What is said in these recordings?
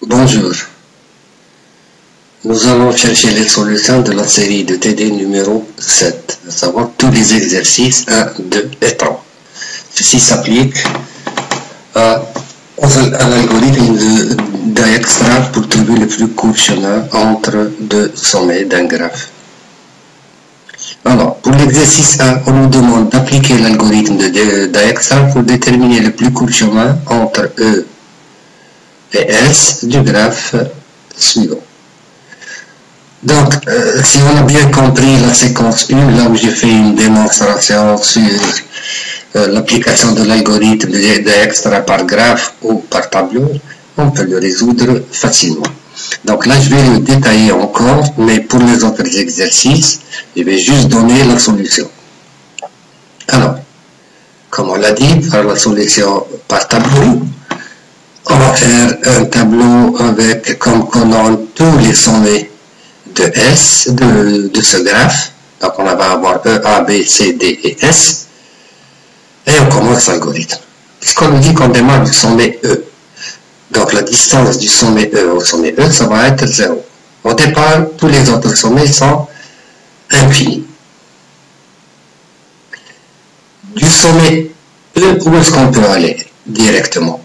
Bonjour. Nous allons chercher les solutions de la série de TD numéro 7, à savoir tous les exercices 1, 2 et 3. Ceci s'applique à l'algorithme d'Dijkstra pour trouver le plus court chemin entre deux sommets d'un graphe. Alors, pour l'exercice 1, on nous demande d'appliquer l'algorithme de Dijkstra pour déterminer le plus court chemin entre E et S du graphe suivant. Donc, si on a bien compris la séquence 1, là où j'ai fait une démonstration sur l'application de l'algorithme de Dijkstra par graphe ou par tableau, on peut le résoudre facilement. Donc là, je vais le détailler encore, mais pour les autres exercices, je vais juste donner la solution. Alors, comme on l'a dit, par la solution par tableau, on va faire un tableau avec comme colonne tous les sommets de S de ce graphe. Donc on va avoir E, A, B, C, D et S. Et on commence l'algorithme. Puisqu'on nous dit qu'on démarre du sommet E. Donc la distance du sommet E au sommet E, ça va être 0. Au départ, tous les autres sommets sont infinis. Du sommet E, où est-ce qu'on peut aller directement?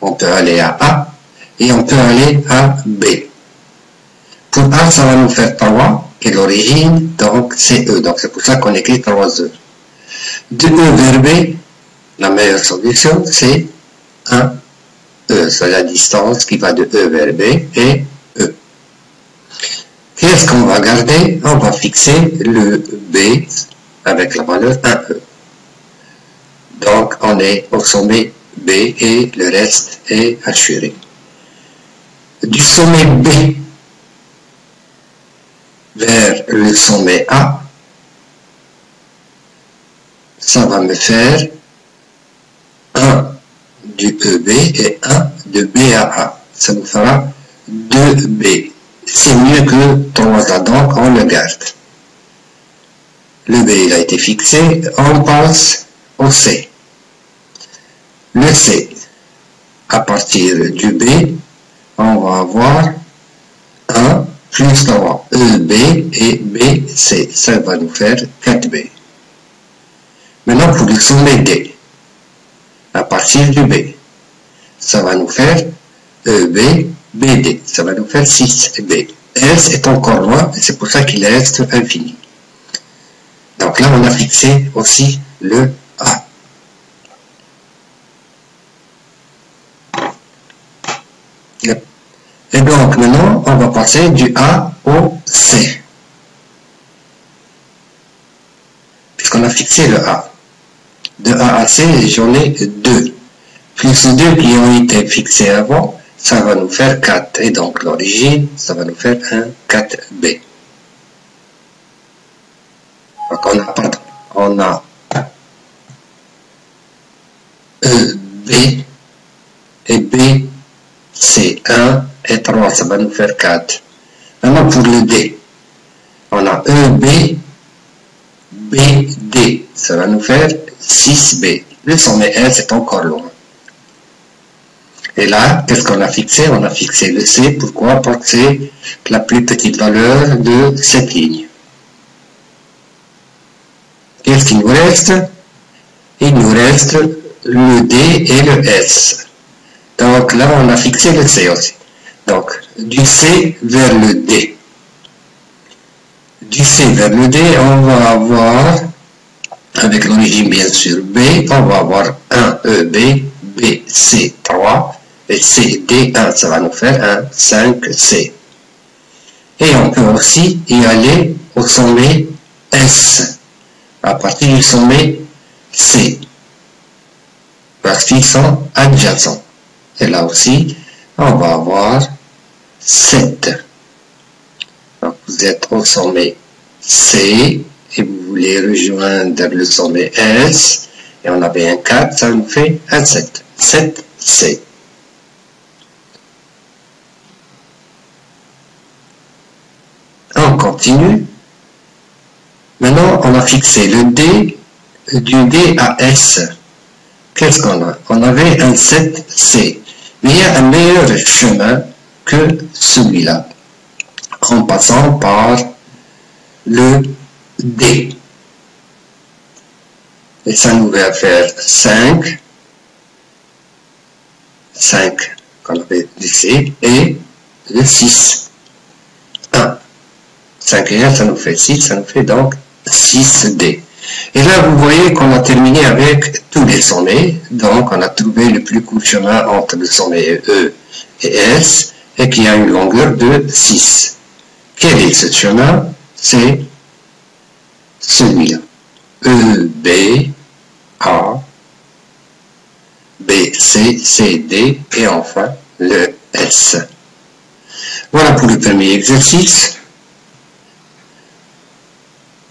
On peut aller à A et on peut aller à B. Pour A, ça va nous faire 3, et l'origine, donc c'est E. Donc c'est pour ça qu'on écrit 3E. De E vers B, la meilleure solution, c'est 1E. C'est la distance qui va de E vers B et E. Qu'est-ce qu'on va garder? On va fixer le B avec la valeur 1E. Donc on est au sommet B et le reste est assuré. Du sommet B vers le sommet A, ça va me faire 1 du EB et 1 de B à A. Ça nous fera 2B. C'est mieux que 3A, donc on le garde. Le B il a été fixé, on passe au C. Le C, à partir du B, on va avoir 1 plus 3, EB et BC. Ça va nous faire 4B. Maintenant, pour le sommet D, à partir du B, ça va nous faire EB, BD. Ça va nous faire 6B. S est encore loin, et c'est pour ça qu'il reste infini. Donc là, on a fixé aussi le A. Et donc maintenant, on va passer du A au C. Puisqu'on a fixé le A. De A à C, j'en ai 2. Plus 2 qui ont été fixés avant, ça va nous faire 4. Et donc l'origine, ça va nous faire un 4B. Donc on a E, B et B, C, 1 et 3, ça va nous faire 4. Maintenant pour le D, on a EB, BD, ça va nous faire 6B. Le sommet S est encore loin. Et là, qu'est-ce qu'on a fixé? On a fixé le C. Pourquoi? Parce que c'est la plus petite valeur de cette ligne. Qu'est-ce qu'il nous reste? Il nous reste le D et le S. Donc là, on a fixé le C aussi. Donc, du C vers le D. Du C vers le D, on va avoir, avec l'origine bien sûr B, on va avoir 1 EB, B, C, 3, et C, D, 1, ça va nous faire un 5C. Et on peut aussi y aller au sommet S, à partir du sommet C, parce qu'ils sont adjacents. Et là aussi, on va avoir 7. Donc vous êtes au sommet C, et vous voulez rejoindre le sommet S, et on avait un 4, ça nous fait un 7. 7C. On continue. Maintenant, on a fixé le D, du D à S. Qu'est-ce qu'on a? On avait un 7C. Mais il y a un meilleur chemin que que celui-là, en passant par le D. Et ça nous va faire 5 qu'on avait du C, et le 6. 1. 5 et 1, ça nous fait 6, ça nous fait donc 6D. Et là, vous voyez qu'on a terminé avec tous les sommets, donc on a trouvé le plus court chemin entre le sommet E et S, et qui a une longueur de 6. Quel est ce chemin? C'est celui-là. E, B, A, B, C, C, D, et enfin le S. Voilà pour le premier exercice.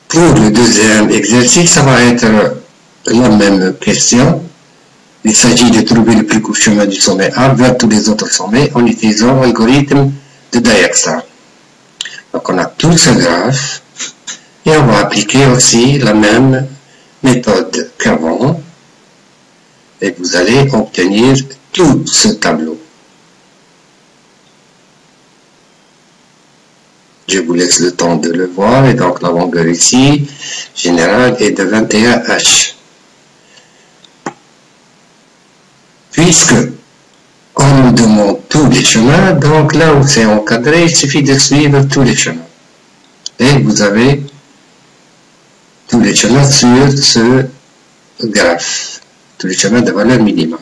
Pour le deuxième exercice, ça va être la même question. Il s'agit de trouver le plus court chemin du sommet A vers tous les autres sommets en utilisant l'algorithme de Dijkstra. Donc on a tout ce graphe et on va appliquer aussi la même méthode qu'avant et vous allez obtenir tout ce tableau. Je vous laisse le temps de le voir et donc la longueur ici générale est de 21H. Puisque on nous demande tous les chemins, donc là où c'est encadré, il suffit de suivre tous les chemins. Et vous avez tous les chemins sur ce graphe, tous les chemins de valeur minimale.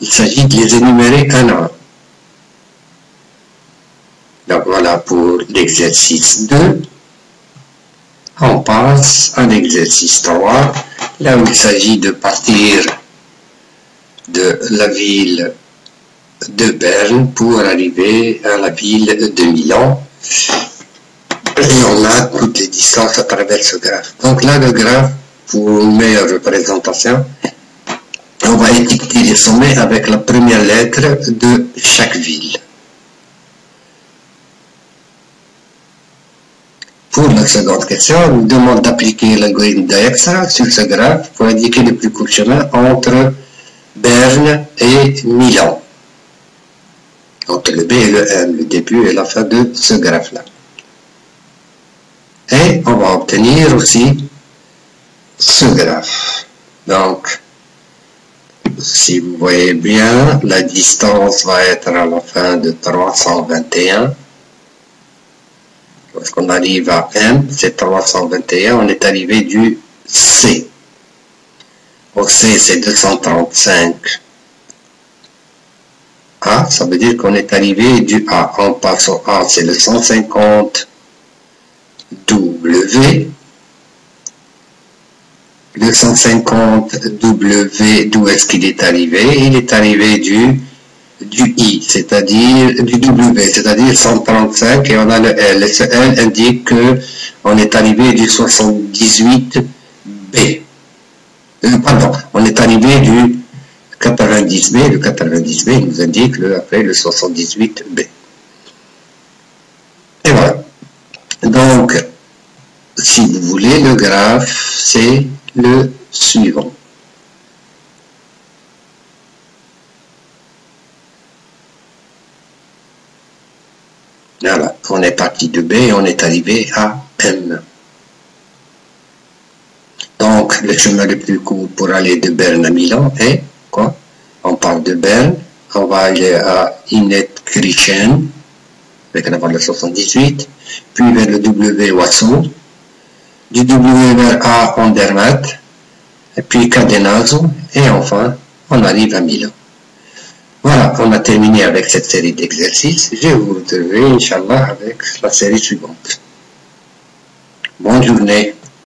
Il s'agit de les énumérer un à un. Donc voilà pour l'exercice 2. On passe à l'exercice 3, là où il s'agit de partir de la ville de Berne pour arriver à la ville de Milan. Et on a toutes les distances à travers ce graphe. Donc là, le graphe, pour une meilleure représentation, on va étiqueter les sommets avec la première lettre de chaque ville. Pour la seconde question, on nous demande d'appliquer l'algorithme de Dijkstra sur ce graphe pour indiquer le plus court chemin entre Berne et Milan. Entre le B et le M, le début et la fin de ce graphe-là. Et on va obtenir aussi ce graphe. Donc, si vous voyez bien, la distance va être à la fin de 321. Lorsqu'on arrive à M, c'est 321, on est arrivé du C. Au C, c'est 235. A, ça veut dire qu'on est arrivé du A. On passe au A, c'est le 150 W. Le 150 W, d'où est-ce qu'il est arrivé? Il est arrivé du I, c'est-à-dire du W, c'est-à-dire 135, et on a le L. Et ce L indique qu'on est arrivé du 78B. Pardon, on est arrivé du 90B. Le 90B nous indique après le 78B. Et voilà. Donc, si vous voulez, le graphe, c'est le suivant. Voilà, on est parti de B et on est arrivé à M. Donc, le chemin le plus court pour aller de Berne à Milan est quoi? On part de Berne, on va aller à Innetkirchen, avec la valeur 78, puis vers le W Wasso, du W vers A Andermatt, et puis Cadenazo, et enfin, on arrive à Milan. Voilà, on a terminé avec cette série d'exercices. Je vais vous retrouver, Inch'Allah, avec la série suivante. Bonne journée.